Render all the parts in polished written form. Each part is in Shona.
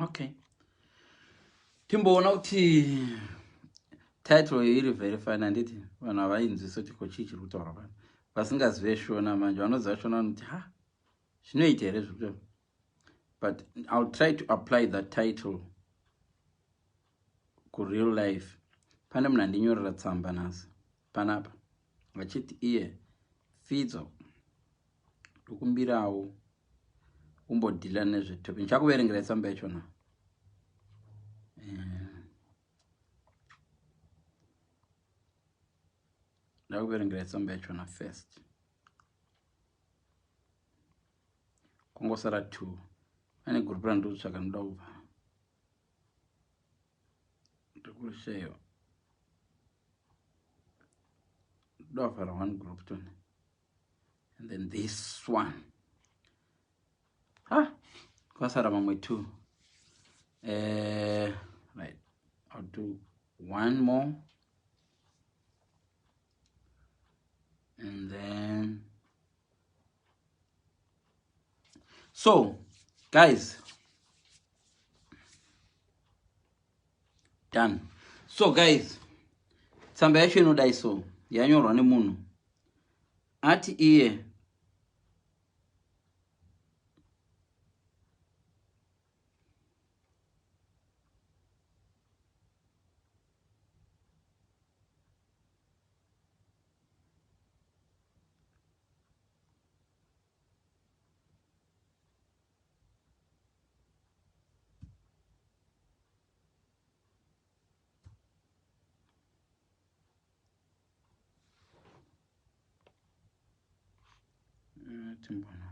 Okay. Timboona kuti title iri very fine anditi vanhu havainzwisa kuti kochii chiri kutaura vanhu vasingazive shona manje vanoziva shona kuti zvinoita here zvikuto. But I'll try to apply that title ku real life. Pane munhu andinyorera tsamba nhasi panapa vachiti iye Fidzo ndokumbirawo umbodhila nezvetopic. Ndichakuverengera tsamba yacho na. Ndakuverengera tsamba yacho na first. Kongosara 2. Ane group randotsvaka ndoda kubva. Ndokurishayiwa. Ndoda kuvhara one group tone. And then this one. Kwasara mamwe 2. Right. I'll do one more. And then so guys, done. So guys, tsamba yacho inodai so yanyorwa nemunhu ati iye timbona.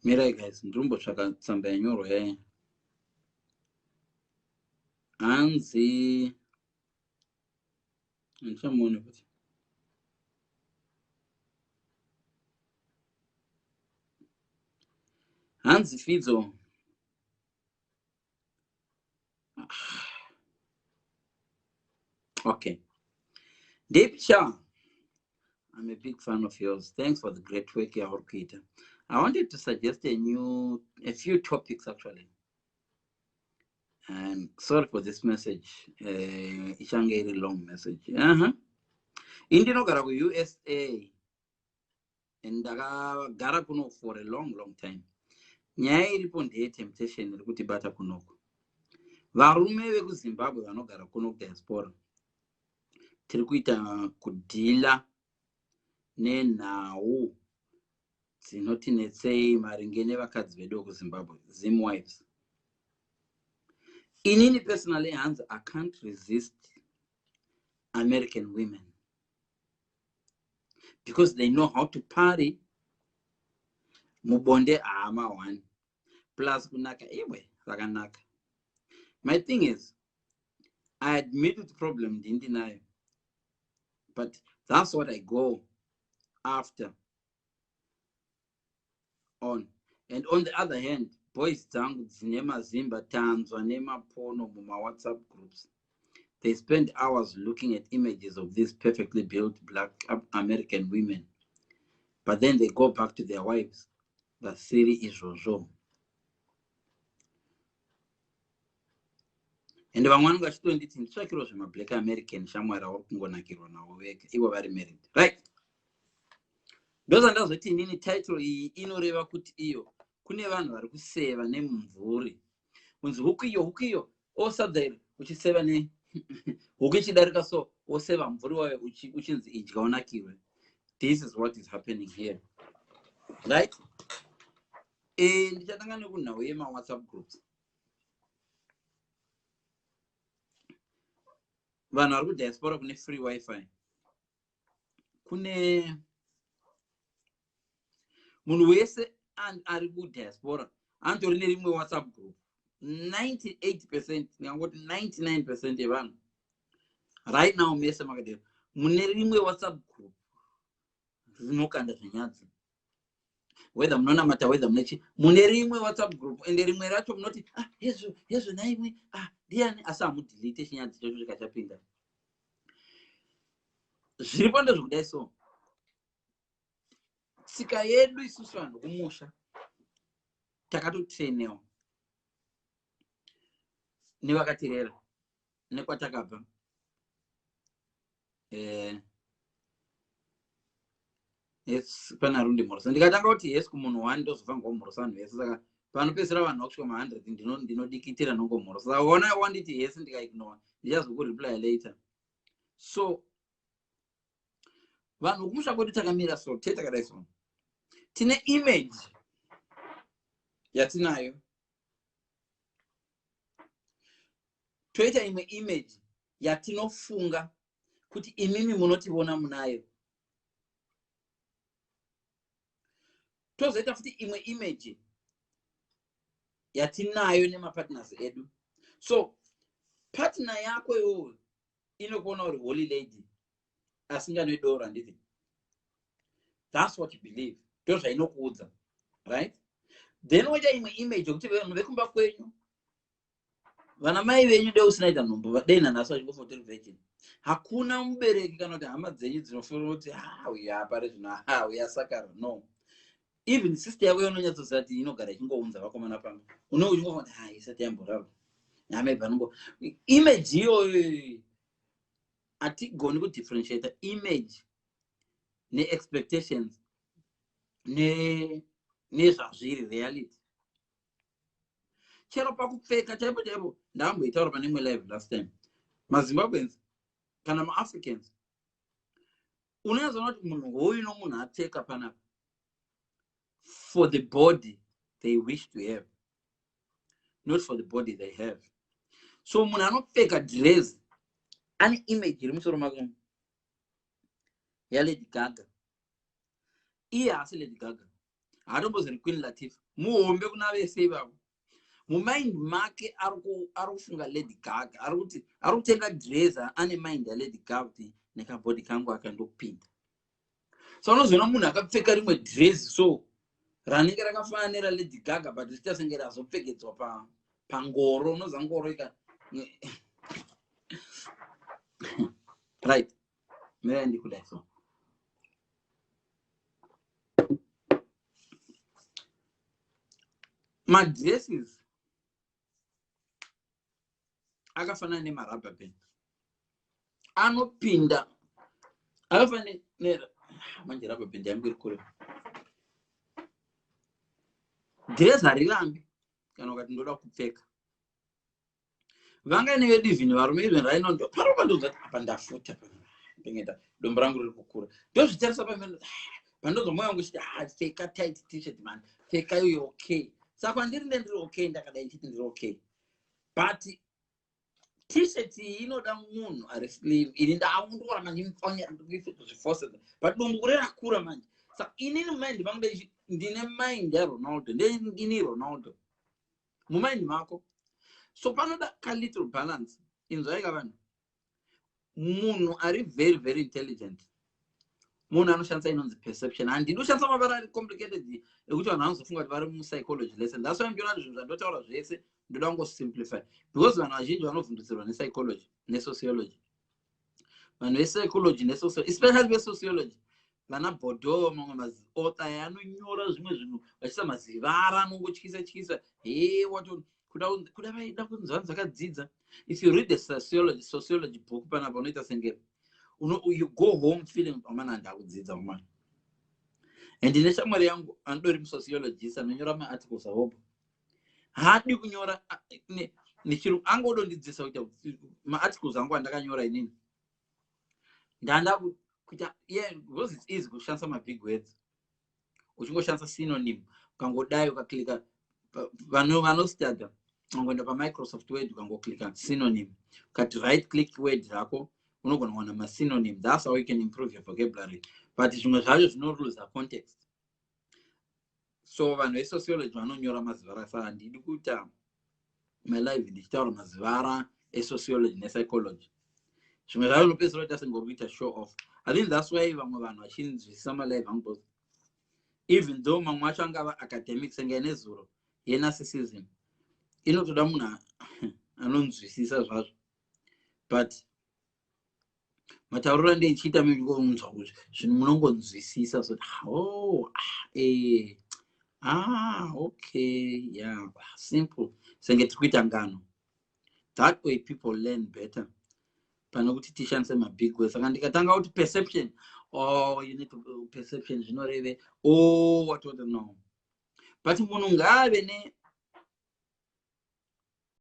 Mirai guys, ndirumbotsvaka tsamba yanyorwa yaya. Hanzi ndichamuone kuti Hanzi Fidzo. Okay. Deepcha, I'm a big fan of yours. Thanks for the great work you are doing. I wanted to suggest a few topics actually. And sorry for this message. It's a very long message. Indian gara ku USA. And gara kuno for a long time. Nyaya iripo ndeye temptation iri kutibata kunoko. Varume veku Zimbabwe vanogara kuno diaspora. Tiri kuita kudhila nenhau dzinotinetsei maringe nevakadzi vedu ku Zimbabwe, Zim wives. Inini personally, Hans, I can't resist American women because they know how to party. Mubonde ama one plus kunaka iwe rakanaka. My thing is, I admit the problem, didn't deny, but that's what I go after on. And on the other hand, boys dzangu dzinema zimba tanzwa nema pono muma WhatsApp groups. They spend hours looking at images of these perfectly built black American women. But then they go back to their wives. The Siri is Rojo. And the one got to it in Chakros from a black American somewhere or Kungonakiro now wake. He was very married. Right? Those are those in any title River could io. Kunevan who save a nemumvuri. When the hukiyo, also there, which is 7 Ukichi Dargaso, or 7 which is each Gonakiro. This is what is happening here. Right? And Jatangana we my WhatsApp groups. Van are good diaspora of free Wi-Fi. Kune Munwese and are good diaspora. And to renew WhatsApp group. 98%, ngangoti 99% yevanhu right now mese makadero mune rimwe WhatsApp group rinokanda zvenyadzi, whether munonamata whether munechi, mune rimwe WhatsApp group, ende rimwe racho munoti hezvo naimwe ndiani, asi hamudelete chinyadzi chacho chikachapinda. Zviripo ndezvokudai. So tsika yedu isusu vanhu kumusha takatotrainiwa nevakatirera nekwatakabva. Yes, pana rundi mhorosa ndikatanga kuti yes kumunhu 1 ndozofanga kumhorosa vanhu vese, saka panopedzisira vanhu vakusvika ma100 ndinodikitira nongomhorosa. Saka ona wanditi yes ndikaignore ndichazokureply later. So vanhu kumusha kwedu takamira so takadai so tine image yatinayo, toita imwe image yatinofunga kuti imimi munotiona munayo, tozoita futi imwe image yatinayo nemapartners edu. So partner yako iwoyo inokuona uri holy lady asinganoidora nditi. That's what you believe. Ndozvainokuudza, right? Then woita imwe image yokuti vanhu vekumba kwenyu, vana mai venyu dei usinaita nhombo vadei nanhasi vachingofoteri virgin. Hakuna mubereki kana kuti hama dzenyu dzinofanira kuti uyu apare zvino uyasakara. No. Even sister yako inonyatsoziva kuti inogara ichingounza vakomana pamba, uchingofunga kuti isati yamborarwa namebanongo image iyoyo. Hatigoni kudifferentiate image ne-expectations nezvazviri reality. Chero pakupfeka chaipo ndamboitaura pane imwe live last time, maZimbabweans kana maAfricans unozoona kuti munhu hoyu nomunhu apfeka panapa for the body they wish to have, not for the body they have. So munhu anopfeka dress ane image iri musoro make yaLady Gaga. Iye haasi Lady Gaga, haatomboziri Queen Latifah, muhombe kuna vese ivavo. Mumind make ari kufunga Lady Gaga, ari kutenga dress ane mind yaLady Gaga kuti nekabody kangu akandopinda. So unozoona munhu akapfeka rimwe dress so ranenge rakafanira Lady Gaga but richasenge razopfekedzwa pangoro, unoza ngoro ika right. Mera ndikudai so. Madresses akafanana nemarubber band anopinda, akafanana manje rubber band yangu iri kure. Dress harirambi kana ukati ndoda kupfeka. Vanga nevedu even varume even raino ndo paropa ndozati apa ndafuta pengeta dombo rangu riri kukura. Ndozvitarisa pamene pandozo moyo wangu chiti pfeka tight t-shirt man, pfeka iyo okay. Saka ndiri okay ndakadai ndichiti ndiri okay. But t-shirt inoda munhu ari sleeve, ini ndaundora manje mfanya ndizviforce. But dombo rakura manje. Saka inini mind vangu ndine mind yaRonaldo, ndini Ronaldo mumind mako. So panoda ka little balance inzwaika vanhu. Munhu ari very very intelligent, munhu anoshandisa inonzi perception. Handidi kushandisa mavara ari complicated ekuti vanhu vanozofunga kuti vari mupsychology lesson. That's why ndiona zvinhu zvandotaura zvese ndoda kungosimplify, because vanhu vazhinji vanovhundutsirwa nepsychology nesociology. Vanhu vepsychology nesociology, especially vesociology, vana Bordeaux mamwe maauthor anonyora zvimwe zvinhu vachisa mazivara anongotyisa wato kuda vaida kunzi vanhu vakadzidza. If you read the sociology book panapa unoita senge you go home feeling amana ndakudzidza mwana. And ndine shamwari yangu andori musociologist anonyora maarticles awopo, haadi kunyora nechirungu, angodondidzidzisa kuti maarticles angu andakanyora inini ndanda kuita because it's easy kushandisa mabig words, uchingoshandisa synonym ukangodai ukaklika vanhu vanostada ungoenda paMicrosoft Word ukangoklika synonym ukati right click word rako unogona kuwana masynonym. That's how you can improve your vocabulary, but zvimwe zvacho zvinolose context. So vanhu vesociology vanonyora mazivara saka handidi kuita my life ndichitaura mazivara esociology nepsychology. Zvimwe zvayo unopedzisira kuti asingokuita show off. I think that's why vamwe vanhu vachinzwisisa malive angu both. Even though mamwe acho angava academic senge nezuro yenarcissism inotoda munhu anonzwisisa zvazvo. But matauriro ndichiita munzwa kuti zvinhu munongonzwisisa so okay, yeah, simple. Senge tikuita ngano. That way people learn better. Panokuti tishandise mabig words. Saka ndikatanga kuti perception. Oh, you need to perception zvinoreve. Oh, what no. But munhu ngaave